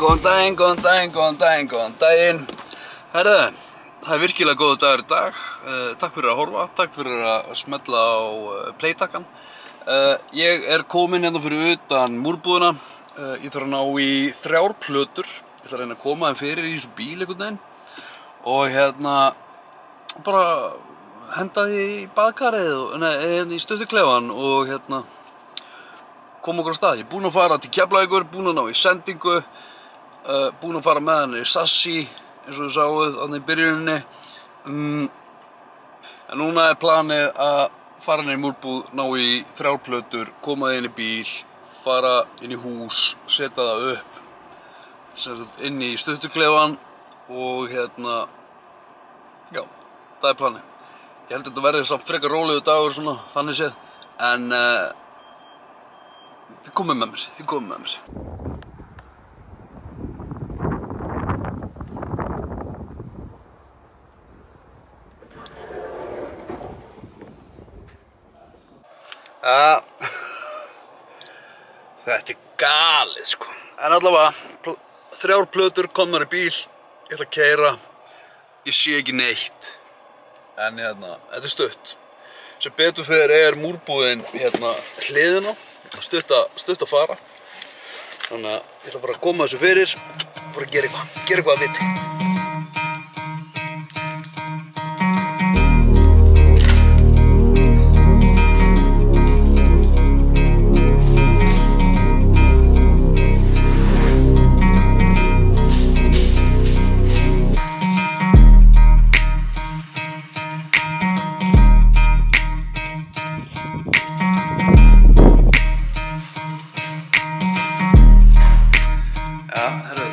Góðan daginn. Herðu, það virkilega góður dagur í dag. Takk fyrir að horfa, takk fyrir að smella á playtakkan. Ég kominn hérna fyrir utan múrbúðina. Ég þarf að ná í 3 plötur. Ég þarf að reyna að koma þeim fyrir í þessu bíl einhvern veginn. Og hérna, bara henda því í baðkarið, í stuttuklefann og hérna koma okkur á stað. Ég er búinn að fara til Keflavíkur, búinn að ná í sendingu, búinn að fara með hann í Sassi, eins og þið sáuð þarna í byrjuninni. En núna planið að fara inn í múrbúð, ná í 3 plötur, koma það inn í bíl, fara inn í hús, setja það upp, inn í stuttuklefann og hérna, já, það planið. Ég held að þetta verði samt frekar rólegur dagur svona, þannig séð, en þið komið með mér, Þetta galið sko. En allavega, 3 plötur komnar í bíl, ég ætla að keyra, ég sé ekki neitt. En hérna, þetta stutt. Sem betur fyrir múrbúðin hérna hliðina, stutt að fara. Þannig að ég ætla bara að koma þessu fyrir, bara gera eitthvað að viti.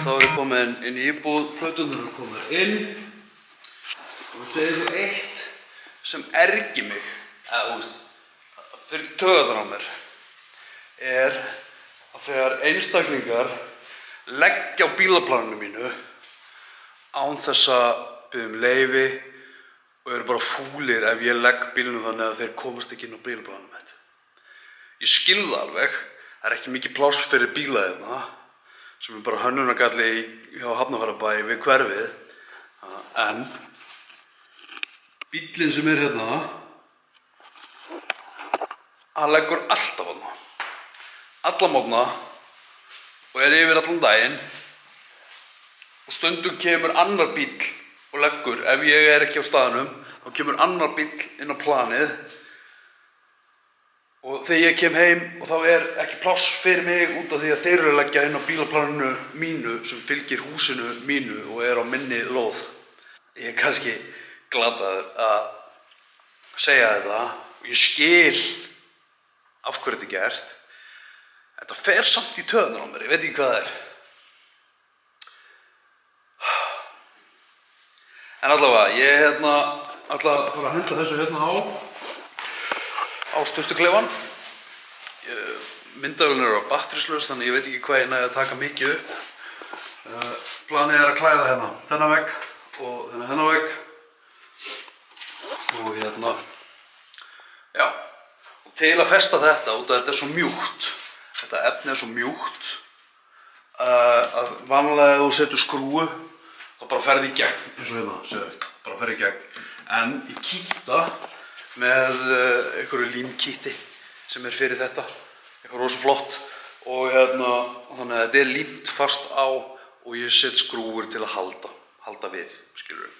Þá ég komin inn í íbúð, plöturnar komnar inn og segir þú eitt sem ergir mig, fyrir töðan á mér, að þegar einstaklingar leggja á bílaplaninu mínu án þess að biðja leyfi og eru bara fúlir ef ég legg bílnum þannig að þeir komast ekki inn á bílaplaninu mitt. Ég skil það alveg, það ekki mikið pláss fyrir bíla hérna, sem bara hönnunargalli hjá Hafnarfjarðarbæ við hverfið, en bíllinn sem hérna, hann leggur alltaf þarna, alla morgna og yfir allan daginn og stundum kemur annar bíll og leggur, ef ég ekki á staðnum, þá kemur annar bíll inn á planið og þegar ég kem heim og þá ekki pláss fyrir mig út af því að þeir eru að leggja inn á bílaplaninu mínu sem fylgir húsinu mínu og á minni lóð. Ég kannski glataður að segja þetta og ég skil af hverju þetta gert. Þetta fer samt í töðunar á mér, ég veit ekki hvað það er. En allavega, ég ætla að fara að henda þessu hérna á sturtuklefann. Myndavélin á batterislaus, þannig ég veit ekki hvað ég næði að taka mikið upp. Planið að klæða hérna þennan vegg og þennan vegg. Og hérna, já. Og til að festa þetta, út af þetta svo mjúkt, þetta efni svo mjúkt, að vanlega ef þú setur skrúu, þá bara ferði í gegn, eins og hérna, séðu, bara ferði í gegn. En ég kýta með einhverju límkíti sem fyrir þetta, eitthvað rosa flott og hérna, þannig að þetta límt fast á og ég set skrúfur til að halda við, skilur við.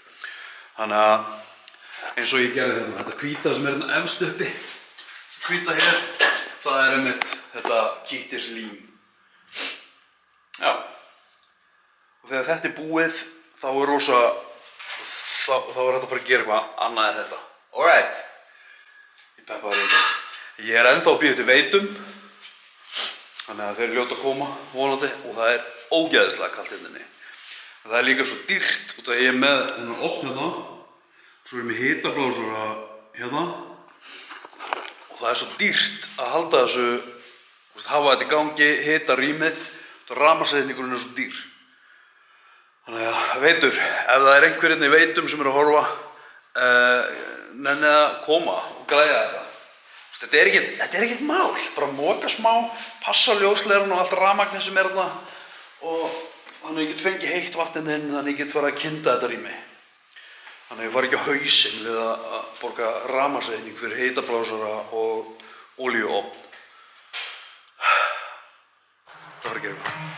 Þannig að eins og ég gerði þetta hvíta sem hérna efst uppi, hvíta hér, það einmitt þetta kítislím. Já, og þegar þetta búið, þá rosa, þá þetta að fara að gera eitthvað annað en þetta. Alright. Ég ennþá að bíða eftir veitum, þannig að þeir ljóta að koma vonandi og það ógeðslega kalt inni. Það líka svo dýrt út af að ég með þennan ofn hérna, svo ég með hitablásara hérna og það svo dýrt að halda þessu, hafa þetta í gangi, hita rýmið og rafmagnsreikningurinn svo dýr. Þannig að veitur, ef það einhver hérna í veitum sem að horfa, nenni að koma og græja þetta. Þetta ekkert mál, bara moka smá, passa ljósleiran og allt rafmagnið sem þarna og þannig að ég get fengið heitt vatn inn, þannig að ég get farið að kynda þetta rými. Þannig að ég fari ekki á hausinn við að borga rafmagnsreikning fyrir hitablásara og olíuofn. Það var að gera eitthvað.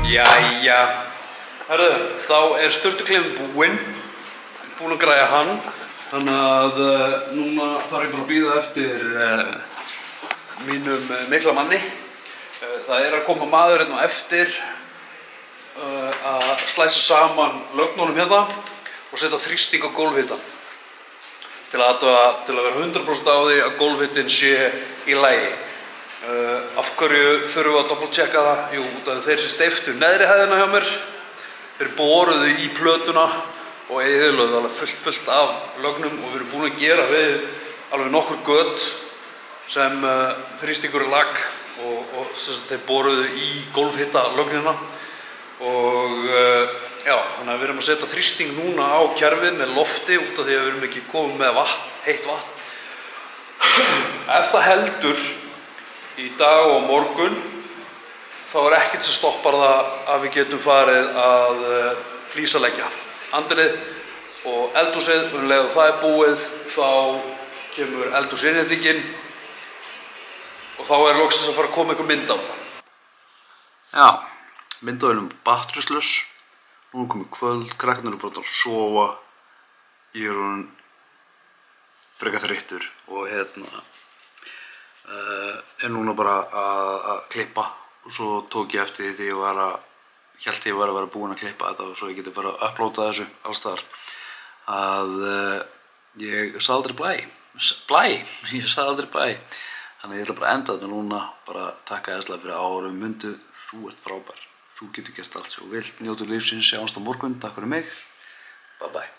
Jæja, herðu, þá sturtukleifin búinn að græja hann, þannig að núna þarf ég bara að bíða eftir mínum mikla manni. Það að koma maður hérna eftir að slæsa saman lögnunum hérna og setja þrýsting á gólfhitann til að vera 100% á því að gólfhitinn sé í lagi. Af hverju þurfum við að doppeltjekka það? Jú, út af þeir sem steyptu neðri hæðina hjá mér, þeir boruðu í plötuna og eyðilögðu alveg fullt af lögnum og við erum búin að gera við alveg nokkur göt sem þrýstingur er lag og þeir boruðu í gólfhita lögnina og já, þannig að við erum að setja þrýsting núna á kerfið með lofti út af því að við erum ekki komið með heitt vatn. Ef það heldur í dag og morgun þá ekkert sem stoppar það að við getum farið að flísaleggja andrið og eldhúsið. Leið og það búið þá kemur eldhúsinnréttingin og þá loksins að fara að koma einhver mynd á það. Já, myndavélum batterislaus. Nú komið kvöld, krakkarnir eru farin að sofa. Ég orðinn frekar þreyttur og núna bara að klippa og svo tók ég eftir því ég var að vera búinn að klippa þetta og svo ég geti farið að upplóta þessu alls staðar að ég sagði aldrei ég sagði aldrei bæ, þannig að ég ætla bara að enda þetta núna, bara takka æðislega fyrir árum. Mundu, þú ert frábær, þú getur gert allt sem þú vilt, njótu lífsins, sjáumst á morgun, takk fyrir mig, bye bye.